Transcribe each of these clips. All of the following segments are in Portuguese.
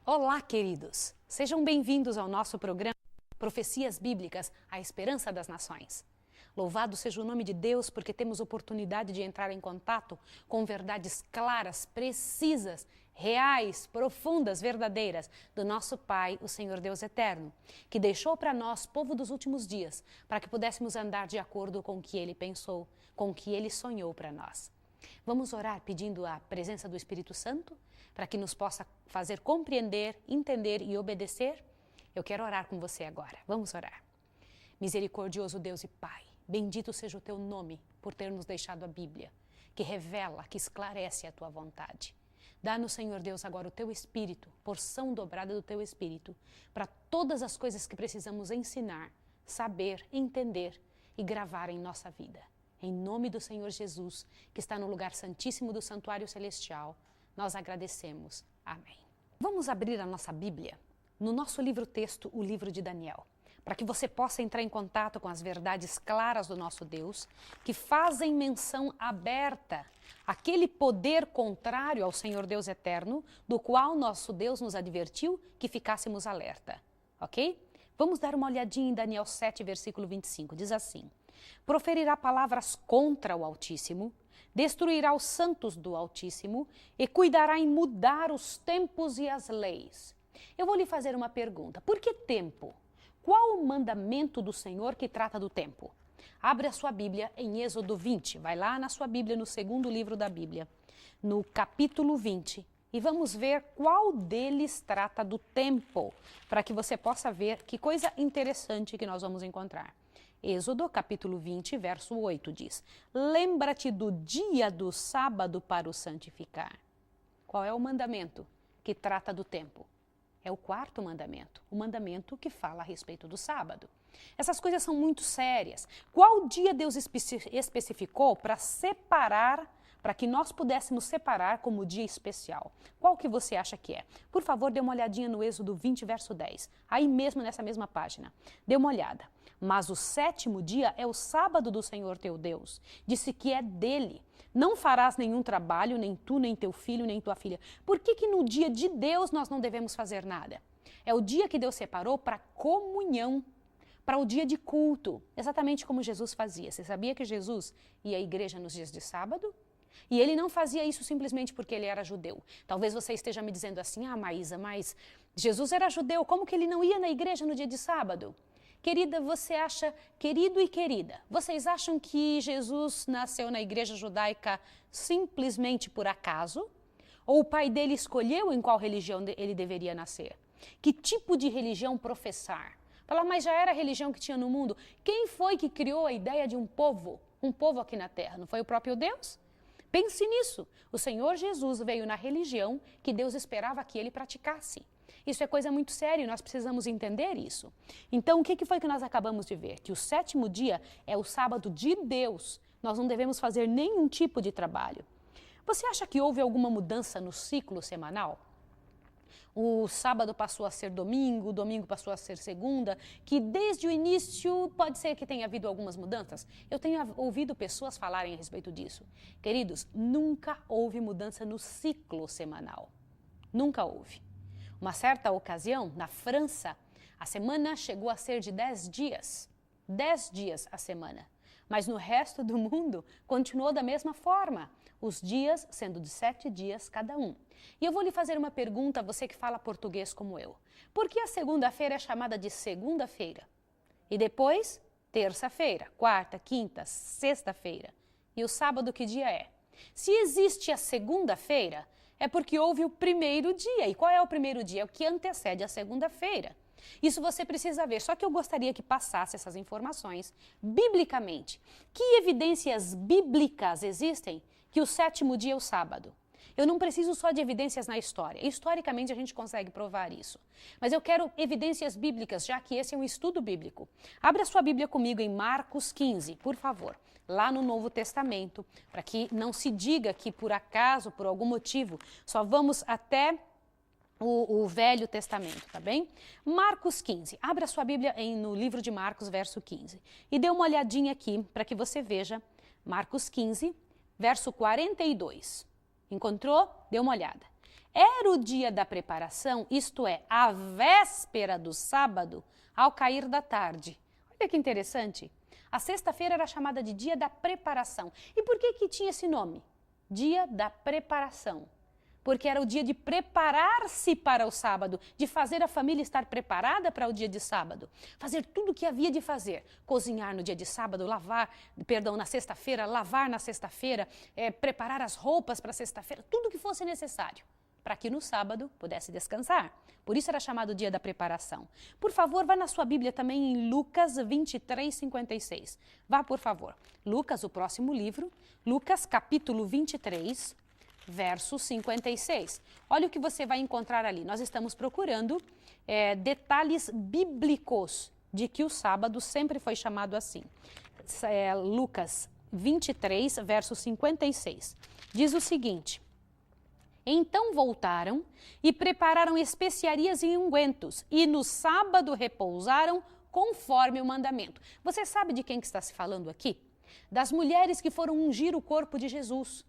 Olá, queridos! Sejam bem-vindos ao nosso programa Profecias Bíblicas, a Esperança das Nações. Louvado seja o nome de Deus, porque temos oportunidade de entrar em contato com verdades claras, precisas, reais, profundas, verdadeiras do nosso Pai, o Senhor Deus Eterno, que deixou para nós, povo dos últimos dias, para que pudéssemos andar de acordo com o que Ele pensou, com o que Ele sonhou para nós. Vamos orar pedindo a presença do Espírito Santo para que nos possa fazer compreender, entender e obedecer? Eu quero orar com você agora. Vamos orar. Misericordioso Deus e Pai, bendito seja o Teu nome por ter nos deixado a Bíblia, que revela, que esclarece a Tua vontade. Dá-nos, Senhor Deus, agora o Teu Espírito, porção dobrada do Teu Espírito, para todas as coisas que precisamos ensinar, saber, entender e gravar em nossa vida. Em nome do Senhor Jesus, que está no lugar santíssimo do santuário celestial, nós agradecemos. Amém. Vamos abrir a nossa Bíblia no nosso livro-texto, o livro de Daniel, para que você possa entrar em contato com as verdades claras do nosso Deus, que fazem menção aberta àquele poder contrário ao Senhor Deus eterno, do qual nosso Deus nos advertiu que ficássemos alerta. Ok? Vamos dar uma olhadinha em Daniel 7, versículo 25. Diz assim: proferirá palavras contra o Altíssimo, destruirá os santos do Altíssimo e cuidará em mudar os tempos e as leis. Eu vou lhe fazer uma pergunta. Por que tempo? Qual o mandamento do Senhor que trata do tempo? Abre a sua Bíblia em Êxodo 20. Vai lá na sua Bíblia, no segundo livro da Bíblia, no capítulo 20. E vamos ver qual deles trata do tempo, para que você possa ver que coisa interessante que nós vamos encontrar. Êxodo, capítulo 20, verso 8 diz: lembra-te do dia do sábado para o santificar. Qual é o mandamento que trata do tempo? É o quarto mandamento, o mandamento que fala a respeito do sábado. Essas coisas são muito sérias. Qual dia Deus especificou para separar, para que nós pudéssemos separar como dia especial? Qual que você acha que é? Por favor, dê uma olhadinha no Êxodo 20, verso 10. Aí mesmo, nessa mesma página. Dê uma olhada. Mas o sétimo dia é o sábado do Senhor teu Deus. Disse que é dele. Não farás nenhum trabalho, nem tu, nem teu filho, nem tua filha. Por que no dia de Deus nós não devemos fazer nada? É o dia que Deus separou para comunhão, para o dia de culto, exatamente como Jesus fazia. Você sabia que Jesus ia à igreja nos dias de sábado? E ele não fazia isso simplesmente porque ele era judeu. Talvez você esteja me dizendo assim: ah, Maísa, mas Jesus era judeu, como que ele não ia na igreja no dia de sábado? Querida, você acha, querido e querida, vocês acham que Jesus nasceu na igreja judaica simplesmente por acaso? Ou o pai dele escolheu em qual religião ele deveria nascer? Que tipo de religião professar? Fala, mas já era a religião que tinha no mundo. Quem foi que criou a ideia de um povo aqui na terra? Não foi o próprio Deus? Pense nisso. O Senhor Jesus veio na religião que Deus esperava que ele praticasse. Isso é coisa muito séria e nós precisamos entender isso. Então, o que foi que nós acabamos de ver? Que o sétimo dia é o sábado de Deus. Nós não devemos fazer nenhum tipo de trabalho. Você acha que houve alguma mudança no ciclo semanal? O sábado passou a ser domingo, o domingo passou a ser segunda, que desde o início pode ser que tenha havido algumas mudanças. Eu tenho ouvido pessoas falarem a respeito disso. Queridos, nunca houve mudança no ciclo semanal. Nunca houve. Uma certa ocasião, na França, a semana chegou a ser de 10 dias. 10 dias a semana. Mas no resto do mundo, continuou da mesma forma. Os dias sendo de 7 dias cada um. E eu vou lhe fazer uma pergunta, você que fala português como eu. Por que a segunda-feira é chamada de segunda-feira? E depois, terça-feira, quarta, quinta, sexta-feira. E o sábado que dia é? Se existe a segunda-feira, é porque houve o primeiro dia. E qual é o primeiro dia? É o que antecede a segunda-feira. Isso você precisa ver. Só que eu gostaria que passasse essas informações biblicamente. Que evidências bíblicas existem que o sétimo dia é o sábado? Eu não preciso só de evidências na história. Historicamente a gente consegue provar isso. Mas eu quero evidências bíblicas, já que esse é um estudo bíblico. Abra sua Bíblia comigo em Marcos 15, por favor. Lá no Novo Testamento, para que não se diga que por acaso, por algum motivo, só vamos até o Velho Testamento, tá bem? Marcos 15. Abra sua Bíblia no livro de Marcos, verso 15. E dê uma olhadinha aqui para que você veja Marcos 15, verso 42. Encontrou? Dê uma olhada. era o dia da preparação, isto é, a véspera do sábado, ao cair da tarde. Olha que interessante. A sexta-feira era chamada de dia da preparação. E por que tinha esse nome? Dia da preparação. Porque era o dia de preparar-se para o sábado, de fazer a família estar preparada para o dia de sábado. Fazer tudo o que havia de fazer. Cozinhar no dia de sábado, na sexta-feira, lavar na sexta-feira, preparar as roupas para sexta-feira, tudo o que fosse necessário, para que no sábado pudesse descansar. Por isso era chamado dia da preparação. Por favor, vá na sua Bíblia também em Lucas 23, 56. Vá, por favor. Lucas, o próximo livro, Lucas capítulo 23, verso 56. Olha o que você vai encontrar ali. Nós estamos procurando detalhes bíblicos de que o sábado sempre foi chamado assim. Lucas 23, verso 56. Diz o seguinte: então voltaram e prepararam especiarias e ungüentos, e no sábado repousaram conforme o mandamento. Você sabe de quem que está se falando aqui? Das mulheres que foram ungir o corpo de Jesus.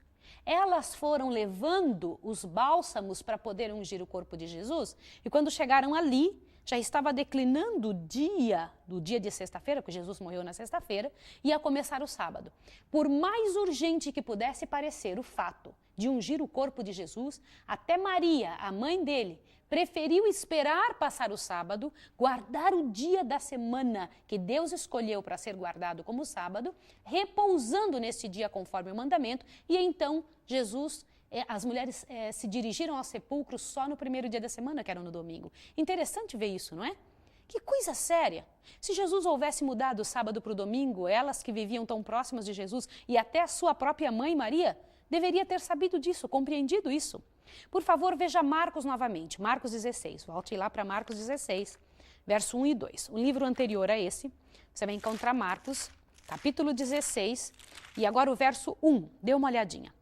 Elas foram levando os bálsamos para poder ungir o corpo de Jesus, e quando chegaram ali, já estava declinando do dia de sexta-feira, porque Jesus morreu na sexta-feira, e ia começar o sábado. Por mais urgente que pudesse parecer o fato de ungir o corpo de Jesus, até Maria, a mãe dele, preferiu esperar passar o sábado, guardar o dia da semana que Deus escolheu para ser guardado como sábado, repousando nesse dia conforme o mandamento, e então as mulheres se dirigiram ao sepulcro só no primeiro dia da semana, que era no domingo. Interessante ver isso, não é? Que coisa séria! Se Jesus houvesse mudado o sábado para o domingo, elas que viviam tão próximas de Jesus e até a sua própria mãe Maria, deveria ter sabido disso, compreendido isso. Por favor, veja Marcos novamente, Marcos 16. Volte lá para Marcos 16, verso 1 e 2. O livro anterior a esse, você vai encontrar Marcos, capítulo 16, e agora o verso 1. Dê uma olhadinha.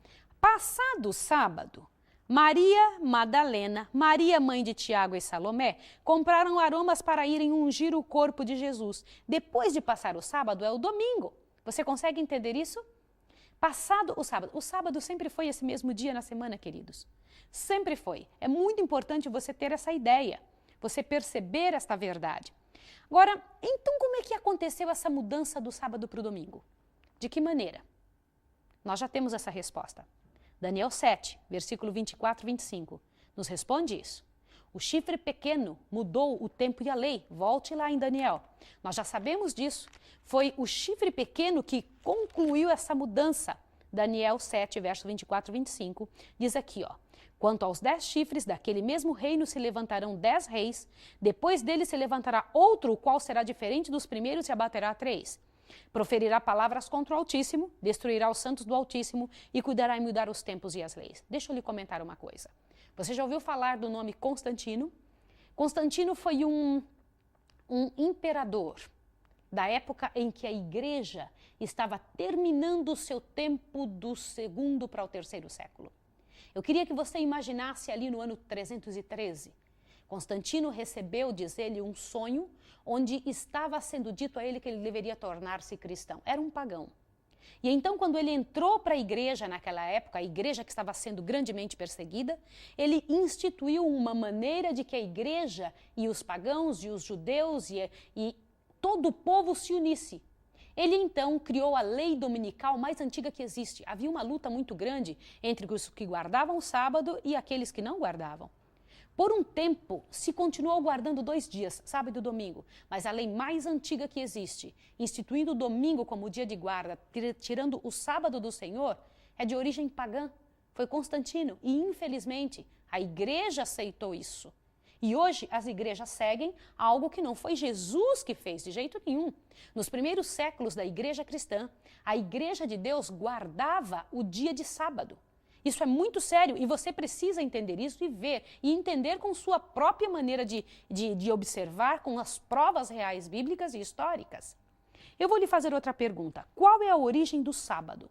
Passado o sábado, Maria Madalena, Maria mãe de Tiago e Salomé, compraram aromas para irem ungir o corpo de Jesus. Depois de passar o sábado, é o domingo. Você consegue entender isso? Passado o sábado sempre foi esse mesmo dia na semana, queridos. Sempre foi. É muito importante você ter essa ideia, você perceber esta verdade. Agora, então como é que aconteceu essa mudança do sábado para o domingo? De que maneira? Nós já temos essa resposta. Daniel 7, versículo 24 e 25, nos responde isso. O chifre pequeno mudou o tempo e a lei. Volte lá em Daniel. Nós já sabemos disso. Foi o chifre pequeno que concluiu essa mudança. Daniel 7, verso 24 e 25, diz aqui, ó. Quanto aos 10 chifres, daquele mesmo reino se levantarão 10 reis. Depois dele se levantará outro, o qual será diferente dos primeiros e abaterá 3. Proferirá palavras contra o Altíssimo, destruirá os santos do Altíssimo e cuidará em mudar os tempos e as leis. Deixa eu lhe comentar uma coisa. Você já ouviu falar do nome Constantino? Constantino foi um imperador da época em que a igreja estava terminando o seu tempo do 2º para o 3º século. Eu queria que você imaginasse ali no ano 313. Constantino recebeu, diz ele, um sonho onde estava sendo dito a ele que ele deveria tornar-se cristão. Era um pagão. E então, quando ele entrou para a igreja naquela época, a igreja que estava sendo grandemente perseguida, ele instituiu uma maneira de que a igreja e os pagãos e os judeus e todo o povo se unisse. Ele então criou a lei dominical mais antiga que existe. Havia uma luta muito grande entre os que guardavam o sábado e aqueles que não guardavam. Por um tempo, se continuou guardando 2 dias, sábado e domingo, mas a lei mais antiga que existe, instituindo o domingo como dia de guarda, tirando o sábado do Senhor, é de origem pagã. Foi Constantino e, infelizmente, a igreja aceitou isso. E hoje as igrejas seguem algo que não foi Jesus que fez de jeito nenhum. Nos primeiros séculos da igreja cristã, a igreja de Deus guardava o dia de sábado. Isso é muito sério e você precisa entender isso e ver, e entender com sua própria maneira de observar, com as provas reais bíblicas e históricas. Eu vou lhe fazer outra pergunta. Qual é a origem do sábado?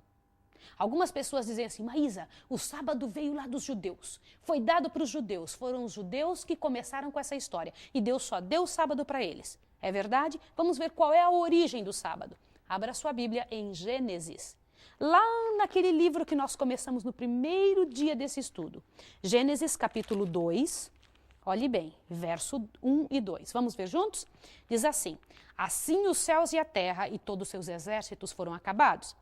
Algumas pessoas dizem assim, Maísa, o sábado veio lá dos judeus, foi dado para os judeus, foram os judeus que começaram com essa história e Deus só deu o sábado para eles. É verdade? Vamos ver qual é a origem do sábado. Abra sua Bíblia em Gênesis. lá naquele livro que nós começamos no primeiro dia desse estudo. Gênesis capítulo 2, olhe bem, verso 1 e 2. Vamos ver juntos? Diz assim: assim os céus e a terra e todos os seus exércitos foram acabados.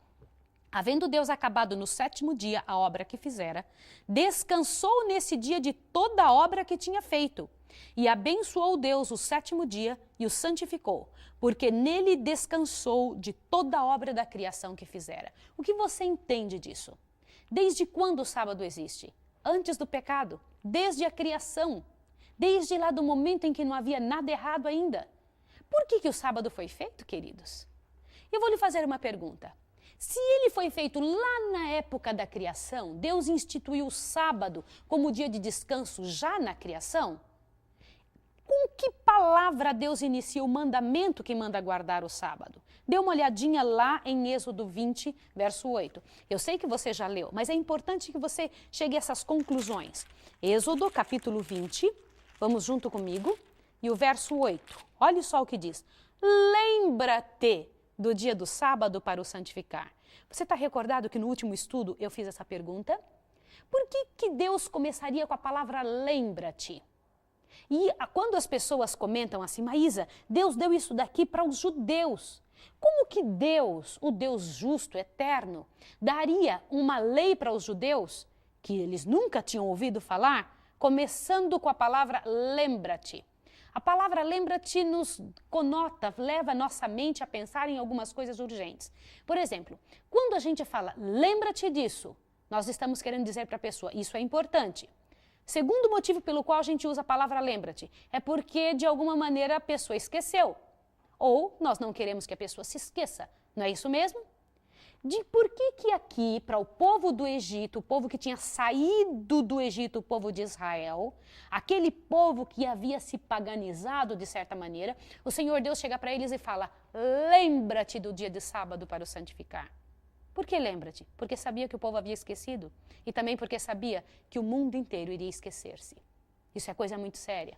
Havendo Deus acabado no 7º dia a obra que fizera, descansou nesse dia de toda a obra que tinha feito. E abençoou Deus o 7º dia e o santificou, porque nele descansou de toda a obra da criação que fizera. O que você entende disso? Desde quando o sábado existe? Antes do pecado, desde a criação, desde lá do momento em que não havia nada errado ainda. Por que o sábado foi feito, queridos? Eu vou lhe fazer uma pergunta. Se ele foi feito lá na época da criação, Deus instituiu o sábado como dia de descanso já na criação, com que palavra Deus inicia o mandamento que manda guardar o sábado? Dê uma olhadinha lá em Êxodo 20, verso 8. Eu sei que você já leu, mas é importante que você chegue a essas conclusões. Êxodo, capítulo 20, vamos junto comigo, e o verso 8. Olha só o que diz. Lembra-te do dia do sábado para o santificar. Você está recordado que no último estudo eu fiz essa pergunta? Por que Deus começaria com a palavra lembra-te? E quando as pessoas comentam assim, Maísa, Deus deu isso daqui para os judeus. Como que Deus, o Deus justo, eterno, daria uma lei para os judeus, que eles nunca tinham ouvido falar, começando com a palavra lembra-te? A palavra lembra-te nos conota, leva a nossa mente a pensar em algumas coisas urgentes. Por exemplo, quando a gente fala lembra-te disso, nós estamos querendo dizer para a pessoa, isso é importante. Segundo motivo pelo qual a gente usa a palavra lembra-te, é porque de alguma maneira a pessoa esqueceu. Ou nós não queremos que a pessoa se esqueça, não é isso mesmo? De por que aqui, para o povo do Egito, o povo que tinha saído do Egito, o povo de Israel, aquele povo que havia se paganizado de certa maneira, o Senhor Deus chega para eles e fala, lembra-te do dia de sábado para o santificar. Por que lembra-te? Porque sabia que o povo havia esquecido e também porque sabia que o mundo inteiro iria esquecer-se. Isso é coisa muito séria.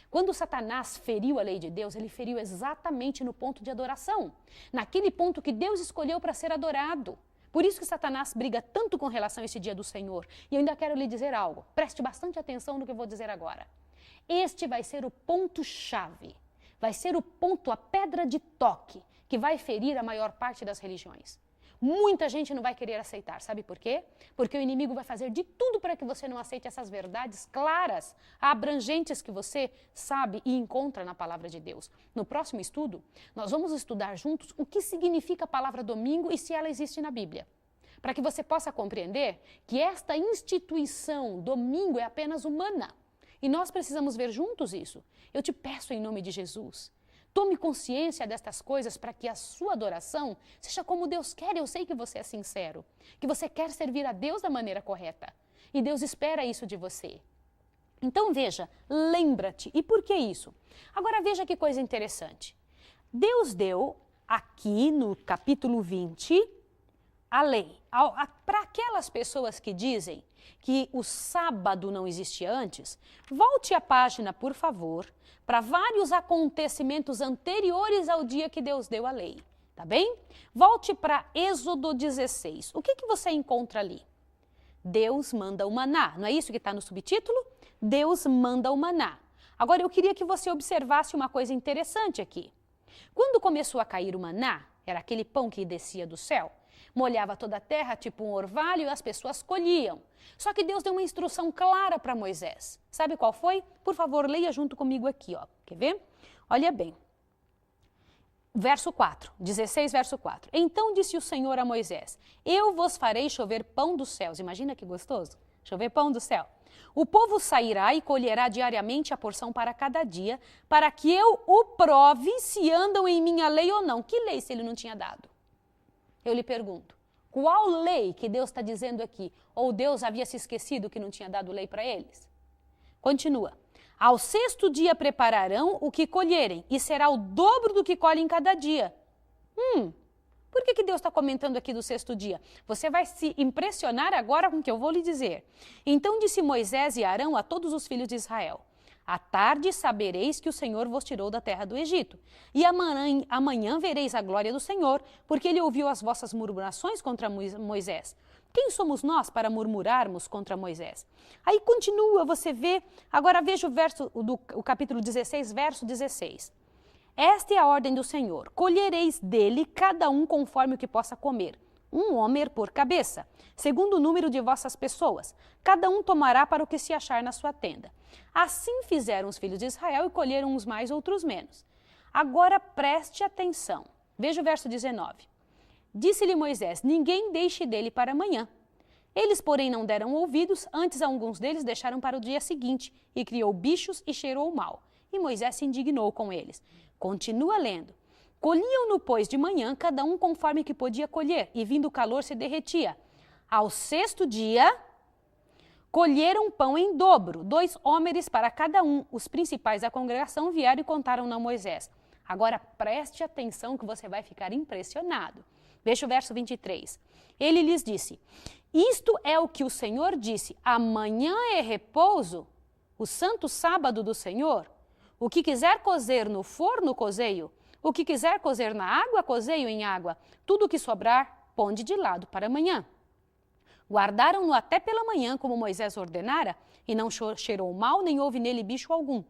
Quando Satanás feriu a lei de Deus, ele feriu exatamente no ponto de adoração, naquele ponto que Deus escolheu para ser adorado. Por isso que Satanás briga tanto com relação a esse dia do Senhor. E eu ainda quero lhe dizer algo, preste bastante atenção no que eu vou dizer agora. Este vai ser o ponto-chave, vai ser o ponto, a pedra de toque, que vai ferir a maior parte das religiões. Muita gente não vai querer aceitar, sabe por quê? Porque o inimigo vai fazer de tudo para que você não aceite essas verdades claras, abrangentes que você sabe e encontra na palavra de Deus. No próximo estudo, nós vamos estudar juntos o que significa a palavra domingo e se ela existe na Bíblia. Para que você possa compreender que esta instituição, domingo, é apenas humana. E nós precisamos ver juntos isso. Eu te peço em nome de Jesus. Tome consciência destas coisas para que a sua adoração seja como Deus quer. Eu sei que você é sincero, que você quer servir a Deus da maneira correta. E Deus espera isso de você. Então veja, lembra-te. E por que isso? Agora veja que coisa interessante. Deus deu aqui no capítulo 20 a lei. Para aquelas pessoas que dizem que o sábado não existia antes, volte a página, por favor, para vários acontecimentos anteriores ao dia que Deus deu a lei, tá bem? Volte para Êxodo 16. O que você encontra ali? Deus manda o maná, não é isso que está no subtítulo? Deus manda o maná. Agora eu queria que você observasse uma coisa interessante aqui. Quando começou a cair o maná, era aquele pão que descia do céu, molhava toda a terra, tipo um orvalho, e as pessoas colhiam. Só que Deus deu uma instrução clara para Moisés. Sabe qual foi? Por favor, leia junto comigo aqui, ó. Quer ver? Olha bem. Verso 4, 16, verso 4. Então disse o Senhor a Moisés, eu vos farei chover pão dos céus. Imagina que gostoso, chover pão do céu. O povo sairá e colherá diariamente a porção para cada dia, para que eu o prove se andam em minha lei ou não. Que lei se ele não tinha dado? Eu lhe pergunto, qual lei que Deus está dizendo aqui? Ou Deus havia se esquecido que não tinha dado lei para eles? Continua. Ao 6º dia prepararão o que colherem, e será o dobro do que colhem cada dia. Por que Deus está comentando aqui do 6º dia? Você vai se impressionar agora com o que eu vou lhe dizer. Então disse Moisés e Arão a todos os filhos de Israel, À tarde sabereis que o Senhor vos tirou da terra do Egito. E amanhã vereis a glória do Senhor, porque ele ouviu as vossas murmurações contra Moisés. Quem somos nós para murmurarmos contra Moisés? Aí continua, você vê, agora veja o capítulo 16, verso 16. Esta é a ordem do Senhor: colhereis dele cada um conforme o que possa comer, um homer por cabeça, segundo o número de vossas pessoas. Cada um tomará para o que se achar na sua tenda. Assim fizeram os filhos de Israel e colheram uns mais, outros menos. Agora preste atenção. Veja o verso 19. Disse-lhe Moisés: ninguém deixe dele para amanhã. Eles, porém, não deram ouvidos, antes alguns deles deixaram para o dia seguinte, e criou bichos e cheirou mal. E Moisés se indignou com eles. Continua lendo. Colhiam-no, pois, de manhã, cada um conforme que podia colher, e vindo o calor se derretia. Ao sexto dia, colheram pão em dobro, 2 hómeres para cada um. Os principais da congregação vieram e contaram a Moisés. Agora preste atenção que você vai ficar impressionado. Veja o verso 23. Ele lhes disse: isto é o que o Senhor disse: amanhã é repouso, o santo sábado do Senhor. O que quiser cozer no forno, cozeio. O que quiser cozer na água, cozeio em água. Tudo o que sobrar, ponde de lado para amanhã. Guardaram-no até pela manhã, como Moisés ordenara, e não cheirou mal, nem houve nele bicho algum.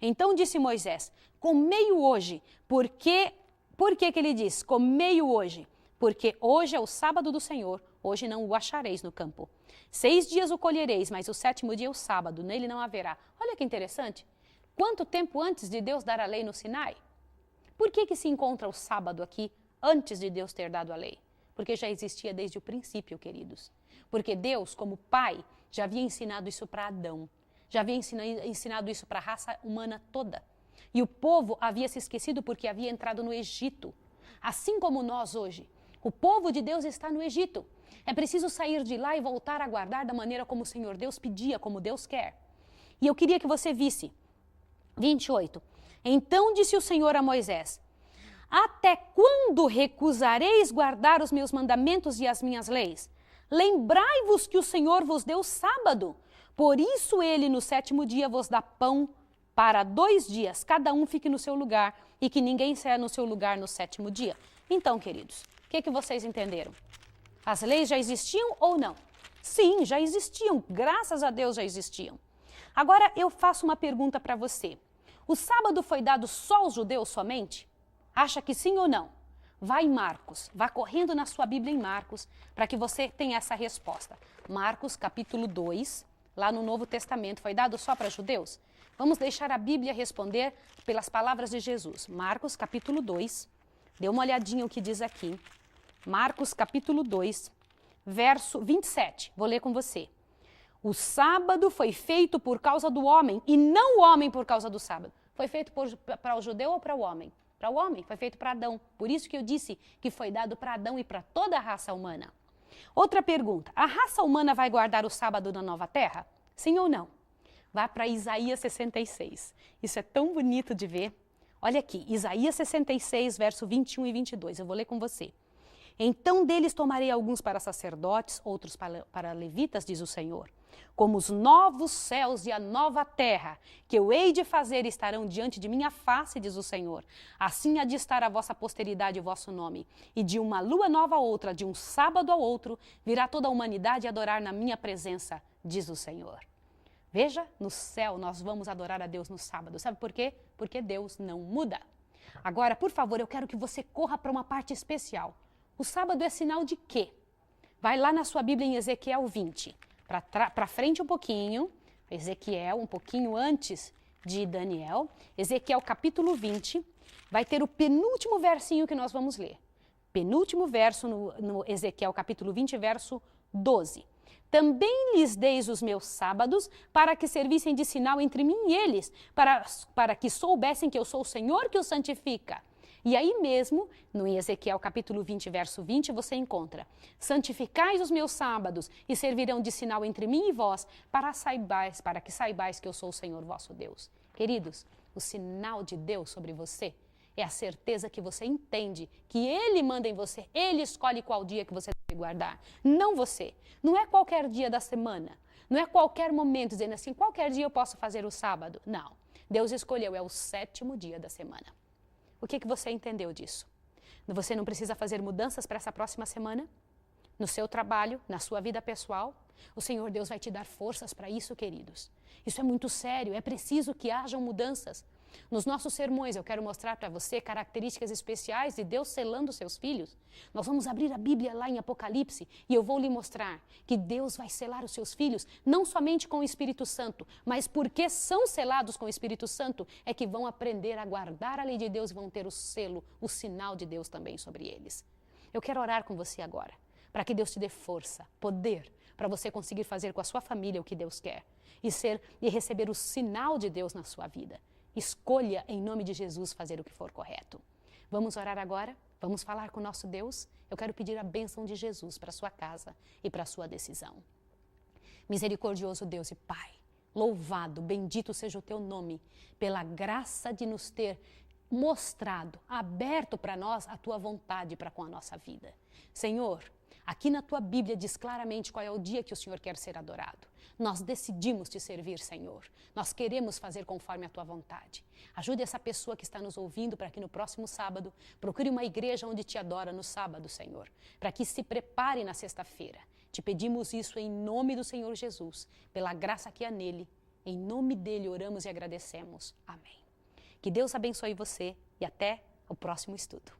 Então disse Moisés: comei-o hoje. Por que que ele diz: comei-o hoje? Porque hoje é o sábado do Senhor, hoje não o achareis no campo. 6 dias o colhereis, mas o 7º dia é o sábado, nele não haverá. Olha que interessante. Quanto tempo antes de Deus dar a lei no Sinai? Por que se encontra o sábado aqui antes de Deus ter dado a lei? Porque já existia desde o princípio, queridos. Porque Deus, como Pai, já havia ensinado isso para Adão. Já havia ensinado isso para a raça humana toda. E o povo havia se esquecido porque havia entrado no Egito. Assim como nós hoje. O povo de Deus está no Egito. É preciso sair de lá e voltar a guardar da maneira como o Senhor Deus pedia, como Deus quer. E eu queria que você visse. 28. Então disse o Senhor a Moisés: até quando recusareis guardar os meus mandamentos e as minhas leis? Lembrai-vos que o Senhor vos deu sábado. Por isso ele no 7º dia vos dá pão para 2 dias, cada um fique no seu lugar, e que ninguém saia no seu lugar no 7º dia. Então, queridos, o que vocês entenderam? As leis já existiam ou não? Sim, já existiam, graças a Deus já existiam. Agora eu faço uma pergunta para você. O sábado foi dado só aos judeus somente? Acha que sim ou não? Vá em Marcos, vá correndo na sua Bíblia em Marcos, para que você tenha essa resposta. Marcos, capítulo 2, lá no Novo Testamento, foi dado só para judeus? Vamos deixar a Bíblia responder pelas palavras de Jesus. Marcos, capítulo 2, dê uma olhadinha o que diz aqui. Marcos, capítulo 2, verso 27, vou ler com você. O sábado foi feito por causa do homem, e não o homem por causa do sábado. Foi feito para o judeu ou para o homem? Para o homem, foi feito para Adão. Por isso que eu disse que foi dado para Adão e para toda a raça humana. Outra pergunta, a raça humana vai guardar o sábado na nova terra? Sim ou não? Vá para Isaías 66. Isso é tão bonito de ver. Olha aqui, Isaías 66, verso 21 e 22. Eu vou ler com você. Então deles tomarei alguns para sacerdotes, outros para levitas, diz o Senhor. Como os novos céus e a nova terra, que eu hei de fazer, estarão diante de minha face, diz o Senhor. Assim há de estar a vossa posteridade e o vosso nome. E de uma lua nova a outra, de um sábado ao outro, virá toda a humanidade adorar na minha presença, diz o Senhor. Veja, no céu nós vamos adorar a Deus no sábado. Sabe por quê? Porque Deus não muda. Agora, por favor, eu quero que você corra para uma parte especial. O sábado é sinal de quê? Vai lá na sua Bíblia em Ezequiel 20. Para frente um pouquinho, Ezequiel, um pouquinho antes de Daniel. Ezequiel capítulo 20, vai ter o penúltimo versinho que nós vamos ler. Penúltimo verso no Ezequiel capítulo 20, verso 12. Também lhes deis os meus sábados, para que servissem de sinal entre mim e eles, para que soubessem que eu sou o Senhor que os santifica. E aí mesmo, no Ezequiel capítulo 20, verso 20, você encontra: santificais os meus sábados e servirão de sinal entre mim e vós, para que saibais que eu sou o Senhor vosso Deus. Queridos, o sinal de Deus sobre você é a certeza que você entende que Ele manda em você, Ele escolhe qual dia que você deve guardar, não você. Não é qualquer dia da semana, Não é qualquer momento dizendo assim, qualquer dia eu posso fazer o sábado. Não. Deus escolheu, é o 7º dia da semana. O que você entendeu disso? Você não precisa fazer mudanças para essa próxima semana? No seu trabalho, na sua vida pessoal? O Senhor Deus vai te dar forças para isso, queridos. Isso é muito sério, é preciso que hajam mudanças. Nos nossos sermões, eu quero mostrar para você características especiais de Deus selando seus filhos. Nós vamos abrir a Bíblia lá em Apocalipse e eu vou lhe mostrar que Deus vai selar os seus filhos, não somente com o Espírito Santo, mas porque são selados com o Espírito Santo, é que vão aprender a guardar a lei de Deus e vão ter o selo, o sinal de Deus também sobre eles. Eu quero orar com você agora, para que Deus te dê força, poder, para você conseguir fazer com a sua família o que Deus quer e receber o sinal de Deus na sua vida. Escolha, em nome de Jesus, fazer o que for correto. Vamos orar agora? Vamos falar com o nosso Deus? Eu quero pedir a bênção de Jesus para a sua casa e para a sua decisão. Misericordioso Deus e Pai, louvado, bendito seja o teu nome, pela graça de nos ter mostrado, aberto para nós a tua vontade para com a nossa vida. Senhor, aqui na tua Bíblia diz claramente qual é o dia que o Senhor quer ser adorado. Nós decidimos te servir, Senhor. Nós queremos fazer conforme a tua vontade. Ajude essa pessoa que está nos ouvindo para que no próximo sábado procure uma igreja onde te adora no sábado, Senhor, para que se prepare na sexta-feira. Te pedimos isso em nome do Senhor Jesus, pela graça que há nele. Em nome dele oramos e agradecemos. Amém. Que Deus abençoe você e até o próximo estudo.